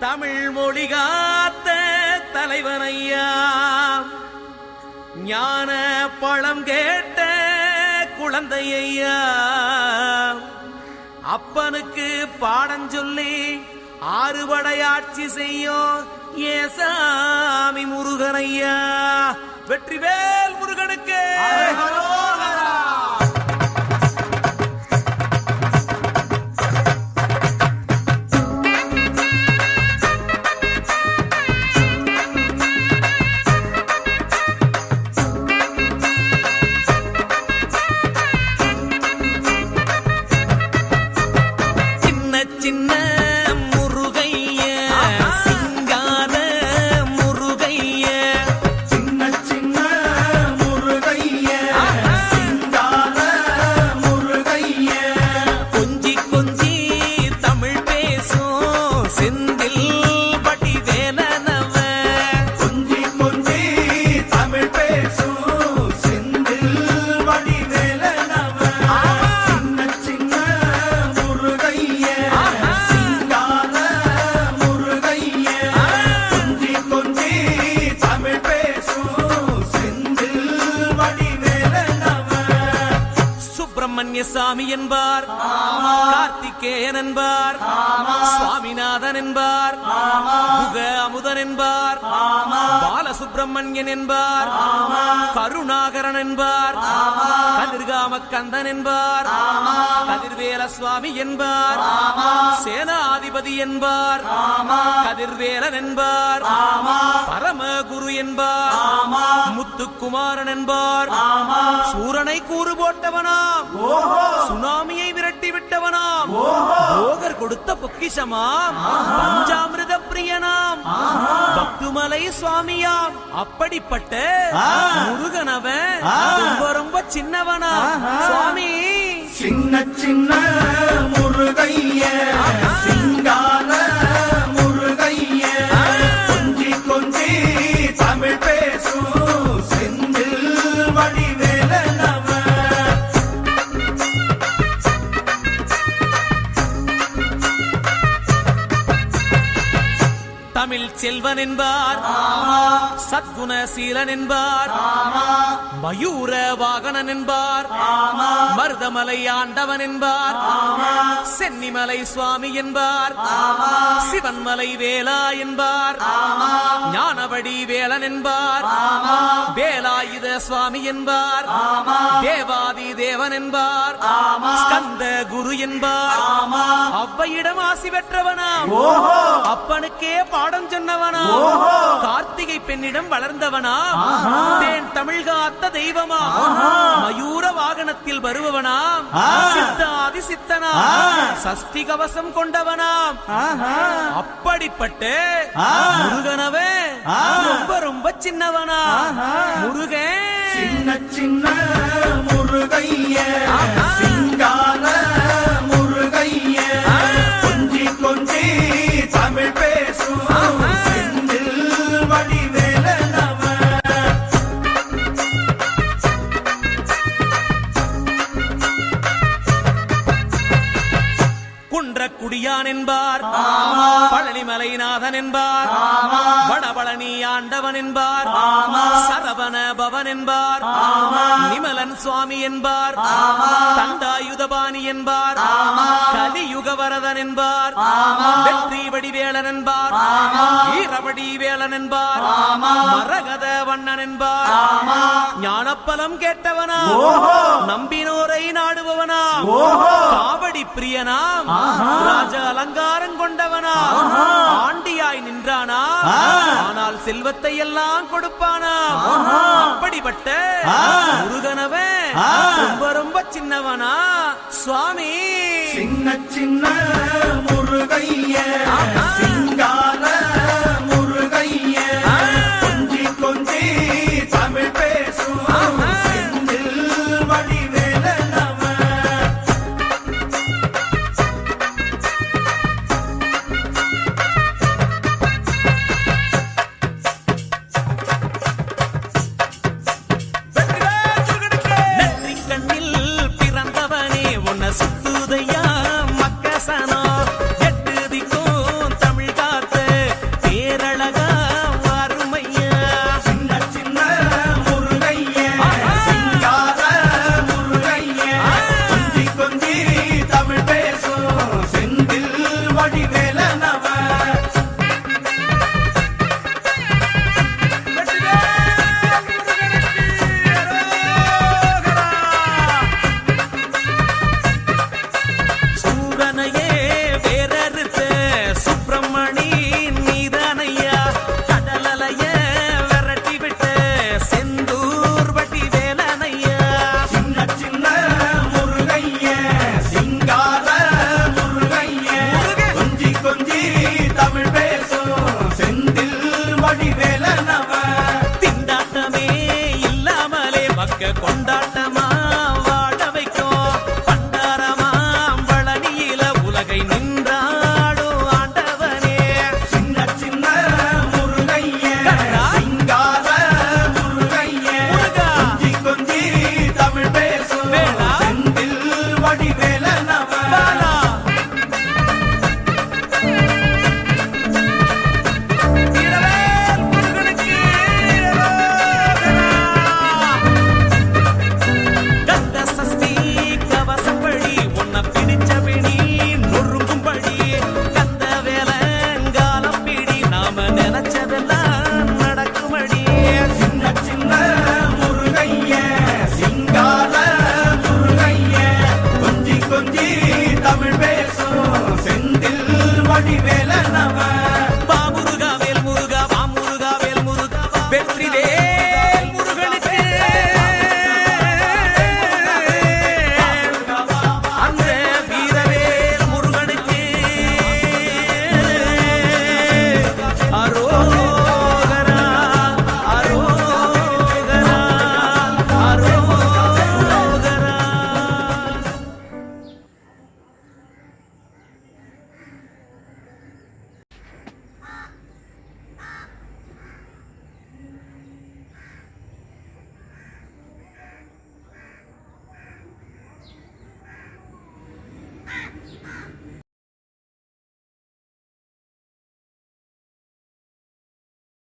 தமிழ் மொழி காத்த தலைவனையா, ஞான பழம் கேட்ட குழந்தையா, அப்பனுக்கு பாடம் சொல்லி ஆறுபடையாட்சி செய்யும் ஏசாமி முருகனையா. வெற்றிவேல் முருகனுக்கு. சின்ன முருகைய சிங்கார முருகைய, சின்ன சின்ன முருகைய சிங்கார முருகைய, கொஞ்சி கொஞ்சி தமிழ் பேசும் செந்தில் படி வேலனவ, கொஞ்சி கொஞ்சி தமிழ் பேசும் செந்தில் வடி வேலனவ, சின்ன சின்ன முருகைய சிங்கார முருகைய, கொஞ்சி கொஞ்சி தமிழ் பேசும் செந்தில் வடி வேலனவ. சுப்பிரமணிய சாமி என்பார், கார்த்திகேயன் என்பார், சுவாமிநாதன் என்பார், முக அமுதன் என்பார், பாலசுப்பிரமணியன் என்பார், கருணாகரன் என்பார், கதிர்காம கந்தன் என்பார், கதிர்வேல சுவாமி என்பார், சேனாதிபதி என்பார், கதிர்வேலன் என்பார், பரமகுரு என்பார், முத்துக்குமாரன் என்பார், சூரனை கூறு போட்டவனாம், சுனாமியை விரட்டி விட்டவனாம், போகர் கொடுத்த பொக்கிஷமாம், பஞ்சாமிர்த பிரியனாம், பக்துமலை சுவாமியாம். அப்படிப்பட்ட முருகனவன் ரொம்ப ரொம்ப சின்னவனா சுவாமி. சின்ன சின்ன முருகைய சிங்கார முருகைய, கொஞ்சி கொஞ்சி தமிழ் பேசும் செந்தில் வடி வேலனவ. தமிழ் செல்வன் என்பார், சத்குணசீலன் என்பார், மயூர வாகனன் என்பார், மருதமலை ஆண்டவன் என்பார், சென்னிமலை சுவாமி என்பார், சிவன்மலை வேலா என்பார், ஞானவடி வேலன் என்பார், வேலாயுத சுவாமி என்பார், தேவாதி தேவன் என்பார், ஸ்கந்த குரு என்பார், அவ்வையிடம் ஆசி பெற்றவனாம், அப்பனுக்கே பாடம் சொன்னவனா, கார்த்திகை பெண்ணிடம் வளர்ந்தவனா, தேன் தமிழ் காத்த தெய்வமா, மயூர வாகனத்தில் வருபவனாம், சித்தாதி சித்தனா, சஷ்டி கவசம் கொண்டவனாம். அப்படிப்பட்ட முருகனவே ரொம்ப ரொம்ப சின்னவனா முருகன். சின்ன சின்ன முருகைய சிங்கார முருகைய, கொஞ்சி கொஞ்சி தமிழ் பேசும் செந்தில் வடி வேலனவ. குன்றக்குடியான் என்பார், பழனிமலைநாதன் என்பார், வடபழனி ஆண்டவன் என்பார், சரவண பவன் என்பார், நிமலன் சுவாமி என்பார், தண்டாயுதபாணி என்பார், கலியுகவரதன் என்பார், வெற்றி வடிவேலன் என்பார், ஈரவடி வேலன் என்பார், மரகத வண்ணன் என்பார், ஞானப்பலம் கேட்டவனா, நம்பினோரை நாடுபவனா, காவடி பிரியனாம், ராஜ அலங்காரம் கொண்டவனா, ஆண்டியாய் நின்றானா, ஆனால் செல்வத்தை எல்லாம் கொடுப்பானா. அப்படிப்பட்ட முருகனவன் ரொம்ப ரொம்ப சின்னவனா சுவாமி. சின்ன சின்ன முருகைய சிங்கார முருகைய, கொஞ்சி கொஞ்சி தமிழ் பேசும் செந்தில் வடி வேலனவ. நன்றி கண்ணில் பிறந்தவனே உன்னை சுத்துதையா மக்கசனோ, எட்டு திக்கும் தமிழ் வடிவே